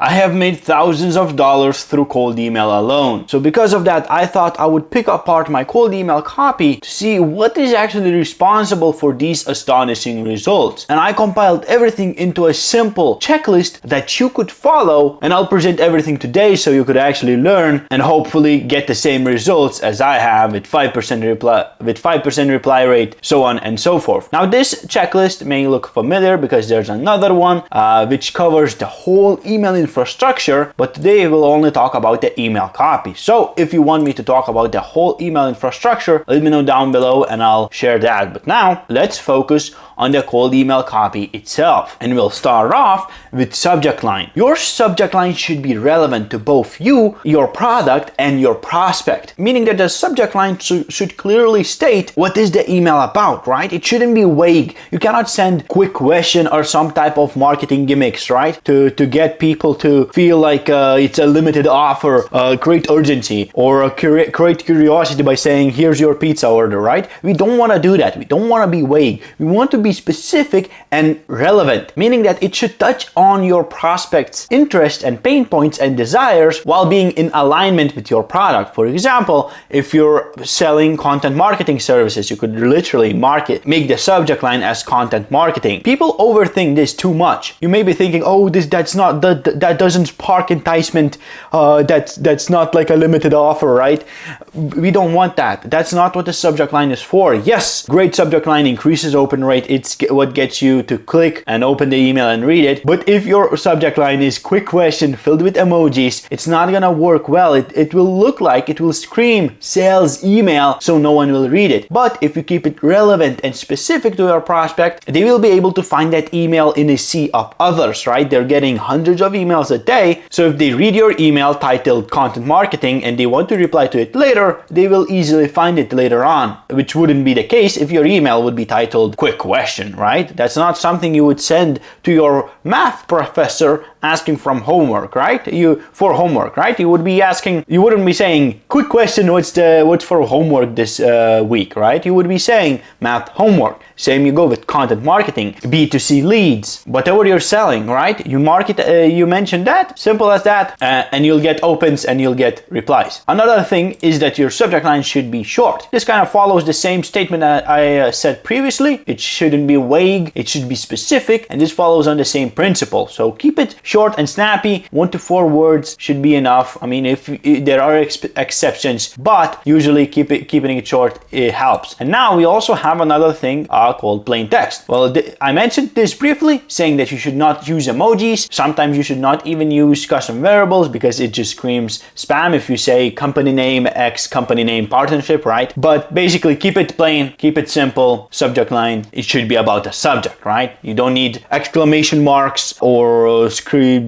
I have made thousands of dollars through cold email alone. So because of that, I thought I would pick apart my cold email copy to see what is actually responsible for these astonishing results. And I compiled everything into a simple checklist that you could follow, and I'll present everything today so you could actually learn and hopefully get the same results as I have with 5% reply rate, so on and so forth. Now this checklist may look familiar because there's another one which covers the whole email infrastructure, but today we'll only talk about the email copy. So if you want me to talk about the whole email infrastructure, let me know down below and I'll share that. But now let's focus on the cold email copy itself. And we'll start off with subject line. Your subject line should be relevant to both you, your product, and your prospect. Meaning that the subject line should clearly state what is the email about, right? It shouldn't be vague. You cannot send quick question or some type of marketing gimmicks, right? To get people to feel like it's a limited offer, create urgency, or create curiosity by saying, here's your pizza order, right? We don't want to do that. We don't want to be vague. We want to be specific and relevant, meaning that it should touch on your prospect's interests and pain points and desires while being in alignment with your product. For example, if you're selling content marketing services, you could literally make the subject line as content marketing. People overthink this too much. You may be thinking, oh, that doesn't spark enticement. That's not like a limited offer, right? We don't want that. That's not what the subject line is for. Yes, great subject line increases open rate. It's what gets you to click and open the email and read it. But if your subject line is quick question filled with emojis, it's not gonna work well. It will look like it will scream sales email, so no one will read it. But if you keep it relevant and specific to your prospect, they will be able to find that email in a sea of others, right? They're getting hundreds of emails a day. So if they read your email titled content marketing and they want to reply to it later, they will easily find it later on, which wouldn't be the case if your email would be titled quick question, right? That's not something you would send to your math professor asking from homework, right? For homework, right? You wouldn't be saying, quick question, what's for homework this week, right? You would be saying math homework. Same you go with content marketing, B2C leads, whatever you're selling, right? You market, you mention that, simple as that, and you'll get opens and you'll get replies. Another thing is that your subject line should be short. This kind of follows the same statement that I said previously. It shouldn't be vague, it should be specific, and this follows on the same principle. So keep it short and snappy. 1 to 4 words should be enough. I mean, if there are exceptions, but usually keeping it short, it helps. And now we also have another thing called plain text. Well, I mentioned this briefly, saying that you should not use emojis. Sometimes you should not even use custom variables because it just screams spam if you say company name X company name partnership, right? But basically keep it plain, keep it simple. Subject line, it should be about the subject, right? You don't need exclamation marks or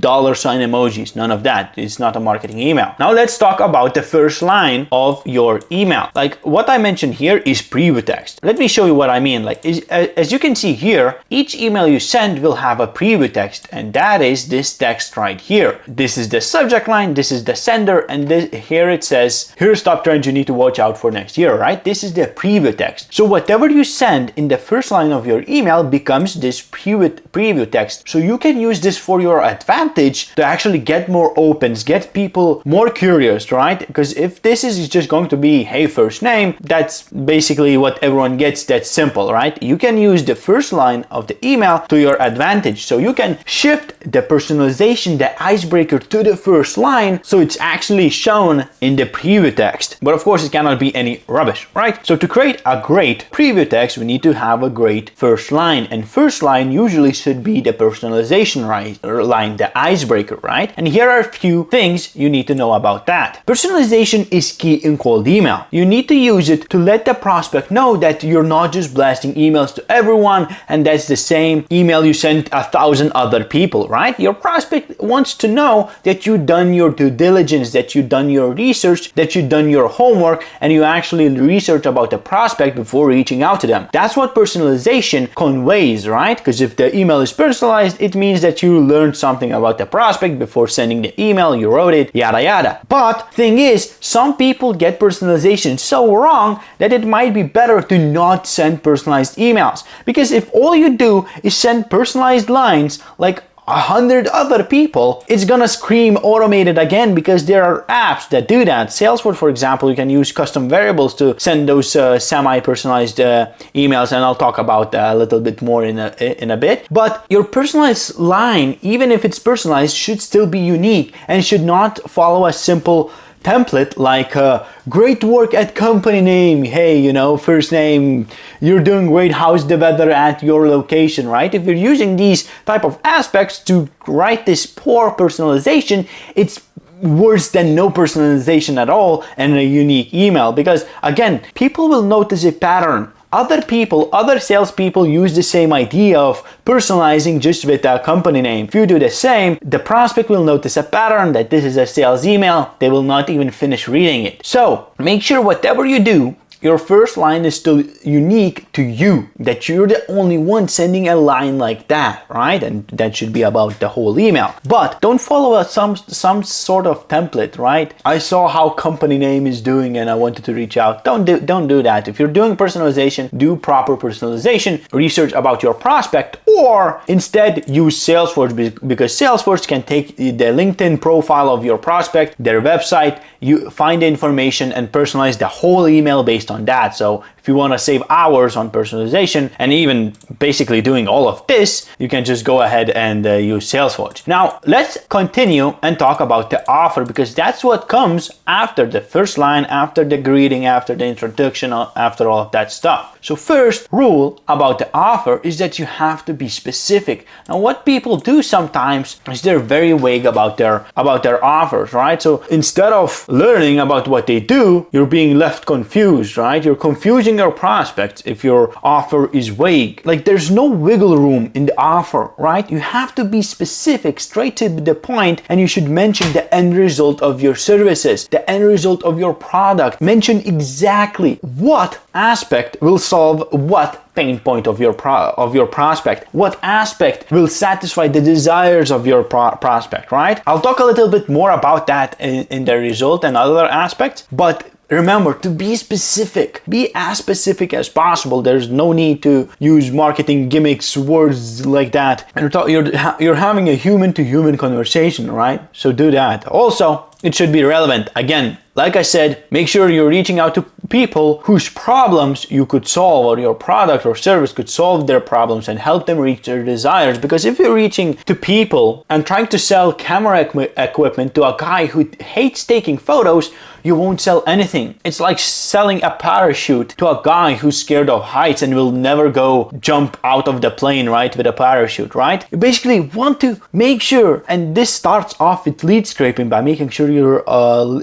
dollar sign emojis, none of that. It's not a marketing email. Now let's talk about the first line of your email. Like what I mentioned here is preview text. Let me show you what I mean. Like as you can see here, each email you send will have a preview text, and that is this text right here. This is the subject line, this is the sender, and here it says, here's top trends you need to watch out for next year, right? This is the preview text. So whatever you send in the first line of your email becomes this preview text. So you can use this for your advantage to actually get more opens, get people more curious, right? Because if this is just going to be, hey, first name, that's basically what everyone gets. That's simple, right? You can use the first line of the email to your advantage. So you can shift the personalization, the icebreaker to the first line, so it's actually shown in the preview text. But of course, it cannot be any rubbish, right? So to create a great preview text, we need to have a great first line. And first line usually should be the personalization line, the icebreaker, right? And here are a few things you need to know about that. Personalization is key in cold email. You need to use it to let the prospect know that you're not just blasting emails to everyone and that's the same email you sent 1,000 other people, right? Your prospect wants to know that you've done your due diligence, that you've done your research, that you've done your homework, and you actually research about the prospect before reaching out to them. That's what personalization conveys, right? Because if the email is personalized, it means that you learned something about the prospect before sending the email, you wrote it, yada yada. But thing is, some people get personalization so wrong that it might be better to not send personalized emails. Because if all you do is send personalized lines like 100 other people, it's gonna scream automated again, because there are apps that do that. Salesforge, for example, you can use custom variables to send those semi-personalized emails, and I'll talk about that a little bit more in a bit. But your personalized line, even if it's personalized, should still be unique and should not follow a simple template like great work at company name, hey, you know, first name, you're doing great, how's the weather at your location, right? If you're using these type of aspects to write this poor personalization, it's worse than no personalization at all and a unique email, because again, people will notice a pattern. Other people, other salespeople use the same idea of personalizing just with a company name. If you do the same, the prospect will notice a pattern that this is a sales email. They will not even finish reading it. So make sure whatever you do, your first line is still unique to you, that you're the only one sending a line like that, right? And that should be about the whole email. But don't follow some sort of template, right? I saw how company name is doing and I wanted to reach out. Don't do that. If you're doing personalization, do proper personalization, research about your prospect, or instead use Salesforge, because Salesforge can take the LinkedIn profile of your prospect, their website, you find the information and personalize the whole email based on that. So if you want to save hours on personalization and even basically doing all of this, you can just go ahead and use Salesforge. Now let's continue and talk about the offer, because that's what comes after the first line, after the greeting, after the introduction, after all of that stuff. So first rule about the offer is that you have to be specific. Now what people do sometimes is they're very vague about their offers, right? So instead of learning about what they do, you're being left confused, right? You're confusing your prospects if your offer is vague. Like there's no wiggle room in the offer, right? You have to be specific, straight to the point, and you should mention the end result of your services, the end result of your product. Mention exactly what aspect will solve what pain point of your prospect, what aspect will satisfy the desires of your prospect, right? I'll talk a little bit more about that in the result and other aspects, but remember to be specific. Be as specific as possible. There's no need to use marketing gimmicks, words like that. You're having a human-to-human conversation, right? So do that. Also, it should be relevant. Again, like I said, make sure you're reaching out to people whose problems you could solve, or your product or service could solve their problems and help them reach their desires. Because if you're reaching to people and trying to sell camera equipment to a guy who hates taking photos, you won't sell anything. It's like selling a parachute to a guy who's scared of heights and will never go jump out of the plane, right, with a parachute, right? You basically want to make sure, and this starts off with lead scraping by making sure you're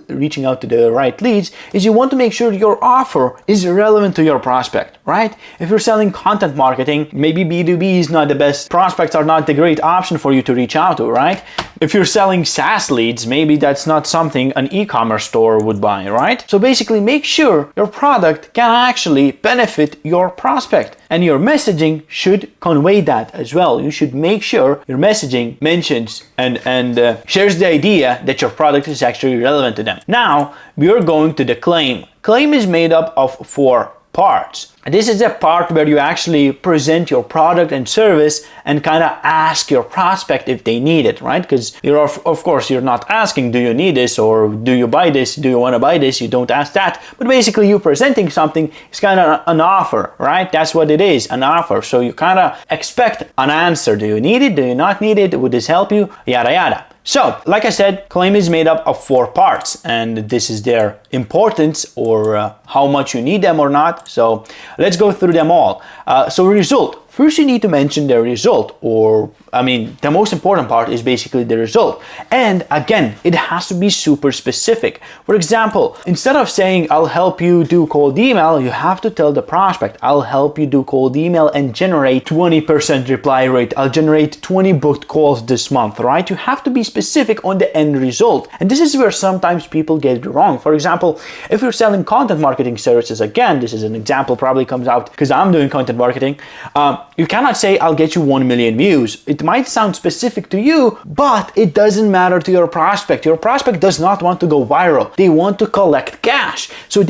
reaching out to the right leads, is you want to make sure your offer is relevant to your prospect, right? If you're selling content marketing, maybe B2B is not the best, prospects are not the great option for you to reach out to, right? If you're selling SaaS leads, maybe that's not something an e-commerce store would buy, right? So basically make sure your product can actually benefit your prospect, and your messaging should convey that as well. You should make sure your messaging mentions and shares the idea that your product is actually relevant to them. Now we are going to the claim. Claim is made up of 4 parts. This is the part where you actually present your product and service and kind of ask your prospect if they need it, right? Because of course you're not asking, do you need this, or do you buy this, do you want to buy this? You don't ask that, but basically you presenting something is kind of an offer, right? That's what it is, an offer. So you kind of expect an answer. Do you need it? Do you not need it? Would this help you? Yada yada. So, like I said, claim is made up of 4 parts, and this is their importance, or how much you need them or not. So let's go through them all. So result. First, you need to mention the result, or the most important part is basically the result. And again, it has to be super specific. For example, instead of saying, I'll help you do cold email, you have to tell the prospect, I'll help you do cold email and generate 20% reply rate. I'll generate 20 booked calls this month, right? You have to be specific on the end result. And this is where sometimes people get it wrong. For example, if you're selling content marketing services, again, this is an example, probably comes out because I'm doing content marketing. You cannot say, I'll get you 1 million views. It might sound specific to you, but it doesn't matter to your prospect. Your prospect does not want to go viral. They want to collect cash. So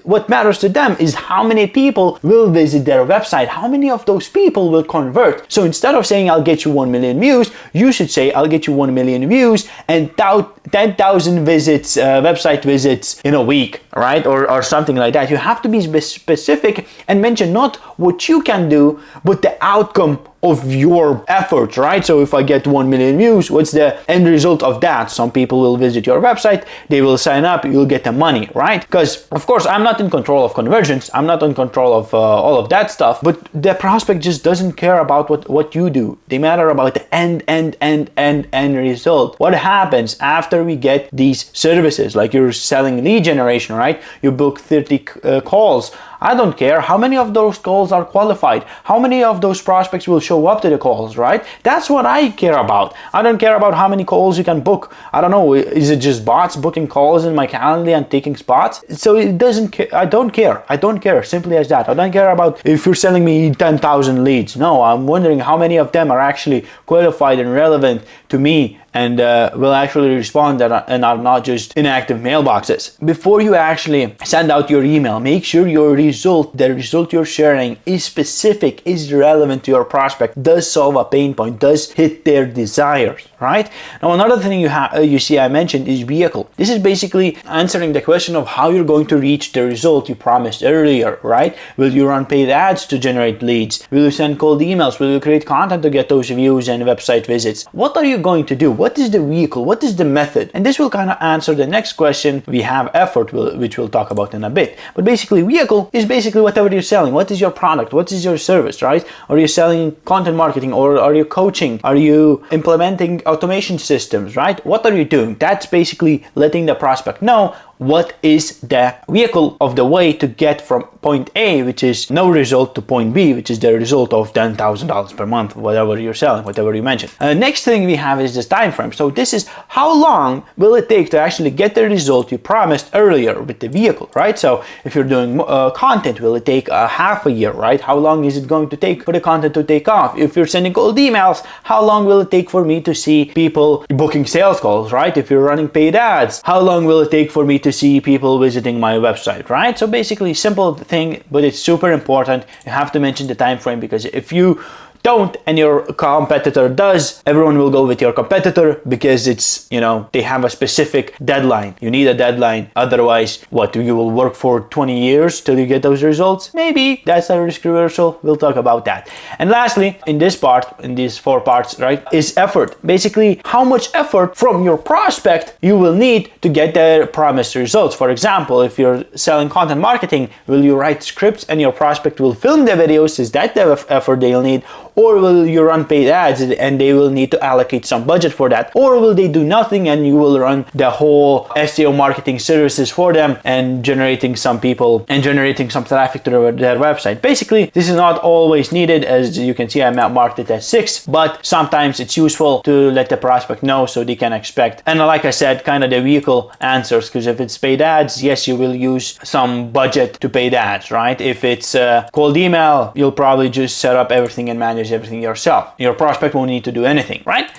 what matters to them is how many people will visit their website, how many of those people will convert. So instead of saying, I'll get you 1 million views, you should say, I'll get you 1 million views and 10,000 visits, website visits in a week, right? Or something like that. You have to be specific and mention not what you can do, but the outcome of your efforts, right? So if I get 1 million views, what's the end result of that? Some people will visit your website, they will sign up, you'll get the money, right? Because of course, I'm not in control of conversions, I'm not in control of all of that stuff, but the prospect just doesn't care about what you do. They matter about the end result. What happens after we get these services? Like you're selling lead generation, right? You book 30 calls. I don't care how many of those calls are qualified, how many of those prospects will show up to the calls, right? That's what I care about. I don't care about how many calls you can book. I don't know, is it just bots booking calls in my calendar and taking spots? So it doesn't, I don't care, simply as that. I don't care about if you're selling me 10,000 leads. No, I'm wondering how many of them are actually qualified and relevant to me and will actually respond and are not just inactive mailboxes. Before you actually send out your email, make sure the result you're sharing is specific, is relevant to your prospect, does solve a pain point, does hit their desires, right? Now another thing you see I mentioned is vehicle. This is basically answering the question of how you're going to reach the result you promised earlier, right? Will you run paid ads to generate leads? Will you send cold emails? Will you create content to get those views and website visits? What are you going to do? What is the vehicle? What is the method? And this will kind of answer the next question. We have effort, which we'll talk about in a bit. But basically, vehicle is basically whatever you're selling. What is your product? What is your service, right? Are you selling content marketing, or are you coaching? Are you implementing automation systems, right? What are you doing? That's basically letting the prospect know what is the vehicle of the way to get from point A, which is no result, to point B, which is the result of $10,000 per month, whatever you're selling, whatever you mentioned. Next thing we have is this time frame. So this is how long will it take to actually get the result you promised earlier with the vehicle, right? So if you're doing content, will it take a half a year, right? How long is it going to take for the content to take off? If you're sending cold emails, how long will it take for me to see people booking sales calls, right? If you're running paid ads, how long will it take for me to see people visiting my website, right? So basically simple thing, but it's super important. You have to mention the time frame, because if you don't and your competitor does, everyone will go with your competitor because it's, they have a specific deadline. You need a deadline. Otherwise, what, you will work for 20 years till you get those results? Maybe that's a risk reversal. We'll talk about that. And lastly, in this part, in these 4 parts, right, is effort. Basically, how much effort from your prospect you will need to get the promised results. For example, if you're selling content marketing, will you write scripts and your prospect will film the videos? Is that the effort they'll need? Or will you run paid ads and they will need to allocate some budget for that? Or will they do nothing and you will run the whole SEO marketing services for them and generating some people and generating some traffic to their website? Basically, this is not always needed. As you can see, I marked it as 6, but sometimes it's useful to let the prospect know so they can expect. And like I said, kind of the vehicle answers, because if it's paid ads, yes, you will use some budget to paid ads, right? If it's cold email, you'll probably just set up everything and manage everything yourself. Your prospect won't need to do anything, right?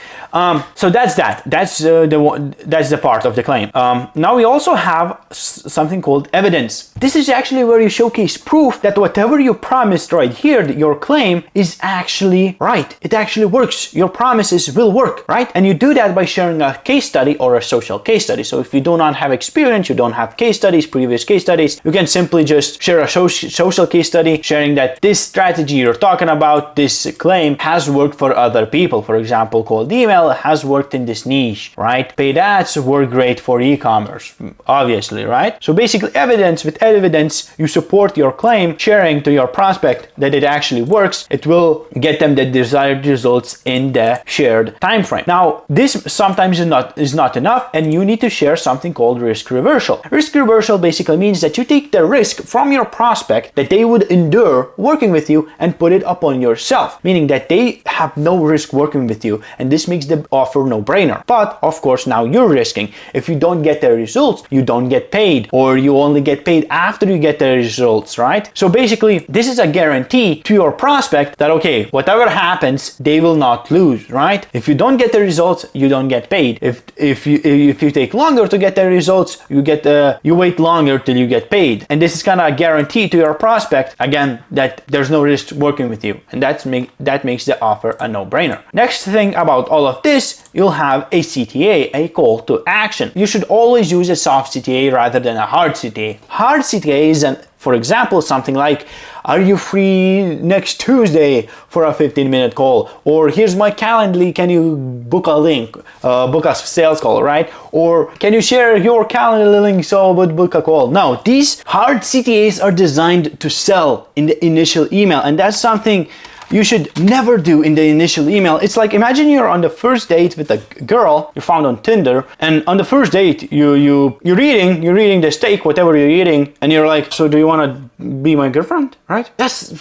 So that's that. That's the part of the claim. Now we also have something called evidence. This is actually where you showcase proof that whatever you promised right here, your claim, is actually right. It actually works. Your promises will work, right? And you do that by sharing a case study or a social case study. So if you do not have experience, you don't have case studies, previous case studies, you can simply just share a social case study, sharing that this strategy you're talking about, this claim, has worked for other people. For example, cold email has worked in this niche, right? Paid ads work great for e-commerce, obviously, right? So basically, with evidence, you support your claim, sharing to your prospect that it actually works. It will get them the desired results in the shared time frame. Now, this sometimes is not enough, and you need to share something called risk reversal. Risk reversal basically means that you take the risk from your prospect that they would endure working with you and put it upon yourself, meaning that they have no risk working with you, and this makes makes the offer no-brainer. But of course, now you're risking. If you don't get the results, you don't get paid, or you only get paid after you get the results, right? So basically, this is a guarantee to your prospect that, okay, whatever happens, they will not lose, right? If you don't get the results, you don't get paid. If you take longer to get the results, you wait longer till you get paid. And this is kind of a guarantee to your prospect, again, that there's no risk working with you. And that makes the offer a no-brainer. Next thing about all of this, you'll have a CTA, a call to action. You should always use a soft CTA rather than a hard CTA. Hard CTA is for example, something like, are you free next Tuesday for a 15-minute call? Or here's my Calendly, can you book a link, book a sales call, right? Or can you share your Calendly link so I would book a call? No, these hard CTAs are designed to sell in the initial email, and that's something you should never do in the initial email. It's like, imagine you're on the first date with a girl you found on Tinder, and on the first date you're eating the steak, whatever you're eating, and you're like, so do you want to be my girlfriend, right? That's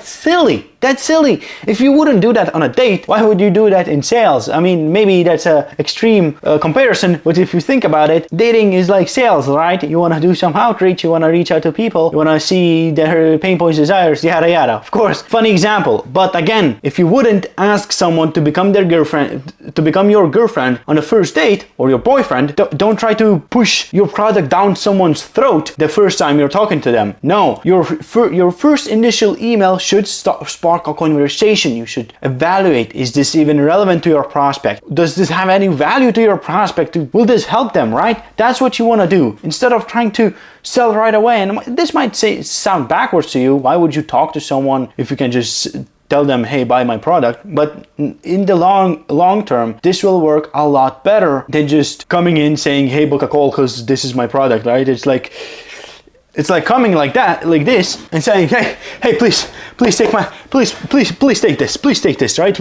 silly. That's silly. If you wouldn't do that on a date, why would you do that in sales? I mean, maybe that's an extreme comparison, but if you think about it, dating is like sales, right? You want to do some outreach, you want to reach out to people, you want to see their pain points, desires, yada yada. Of course, funny example. But again, if you wouldn't ask someone to become their girlfriend, to become your girlfriend on a first date, or your boyfriend, don't try to push your product down someone's throat the first time you're talking to them. No, your first initial email should spark a conversation. You should evaluate, is this even relevant to your prospect? Does this have any value to your prospect? Will this help them, right? That's what you want to do, instead of trying to sell right away. And this might sound backwards to you. Why would you talk to someone if you can just tell them, hey, buy my product? But in the long term, this will work a lot better than just coming in saying, hey, book a call because this is my product, right? It's like coming like that, like this, and saying, hey, please take this, right?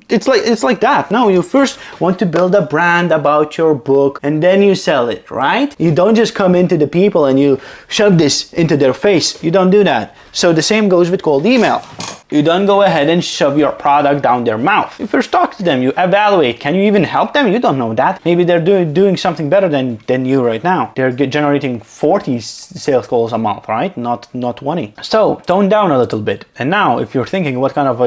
It's like that. No, you first want to build a brand about your book, and then you sell it, right? You don't just come into the people and you shove this into their face. You don't do that. So the same goes with cold email. You don't go ahead and shove your product down their mouth. You first talk to them, you evaluate. Can you even help them? You don't know that. Maybe they're doing something better than you right now. They're generating 40 sales calls a month, right? Not 20. So tone down a little bit. And now, if you're thinking what kind of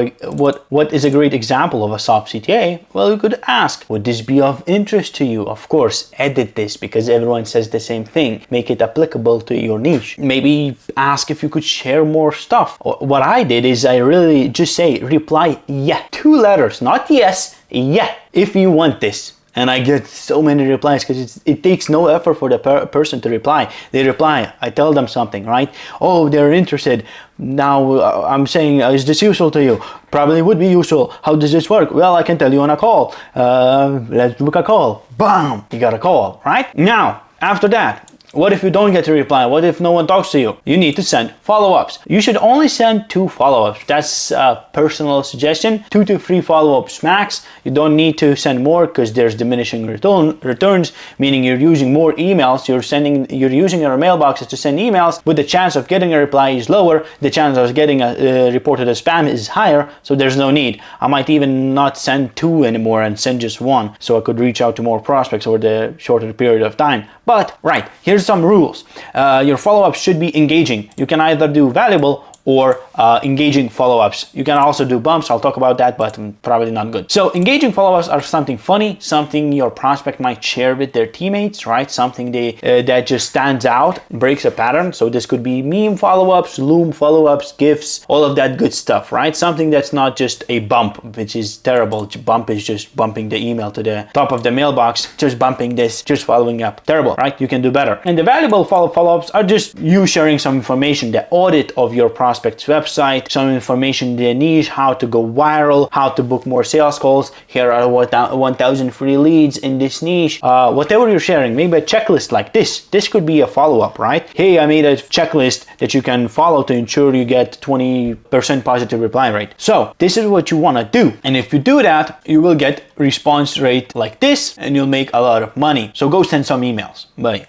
what is a great example of a soft CTA, well, you could ask, would this be of interest to you? Of course, edit this because everyone says the same thing. Make it applicable to your niche. Maybe ask if you could share more stuff. What I did is I really just say, reply yeah. 2 letters, not yes, yeah, if you want this. And I get so many replies because it takes no effort for the person to reply. They reply, I tell them something, right? Oh, they're interested. Now I'm saying, is this useful to you? Probably would be useful. How does this work? Well, I can tell you on a call. Let's book a call. Bam! You got a call, right? Now, after that, what if you don't get a reply? What if no one talks to you? You need to send follow-ups. You should only send 2 follow-ups. That's a personal suggestion. 2 to 3 follow-ups max. You don't need to send more because there's diminishing returns, meaning you're using more emails. You're using your mailboxes to send emails, but the chance of getting a reply is lower. The chance of getting reported as spam is higher, so there's no need. I might even not send 2 anymore and send just 1, so I could reach out to more prospects over the shorter period of time. But, right, here's some rules. Your follow-ups should be engaging. You can either do valuable or engaging follow-ups. You can also do bumps. I'll talk about that, but probably not good. So engaging follow-ups are something funny, something your prospect might share with their teammates, right? Something that just stands out, breaks a pattern. So this could be meme follow-ups, Loom follow-ups, GIFs, all of that good stuff, right? Something that's not just a bump, which is terrible. Bump is just bumping the email to the top of the mailbox, just bumping this, just following up. Terrible, right? You can do better. And the valuable follow-ups are just you sharing some information, the audit of your prospect's website, some information, their niche, how to go viral, how to book more sales calls. Here are 1,000 free leads in this niche. Whatever you're sharing, maybe a checklist like this. This could be a follow-up, right? Hey, I made a checklist that you can follow to ensure you get 20% positive reply rate. So this is what you want to do. And if you do that, you will get response rate like this and you'll make a lot of money. So go send some emails. Bye.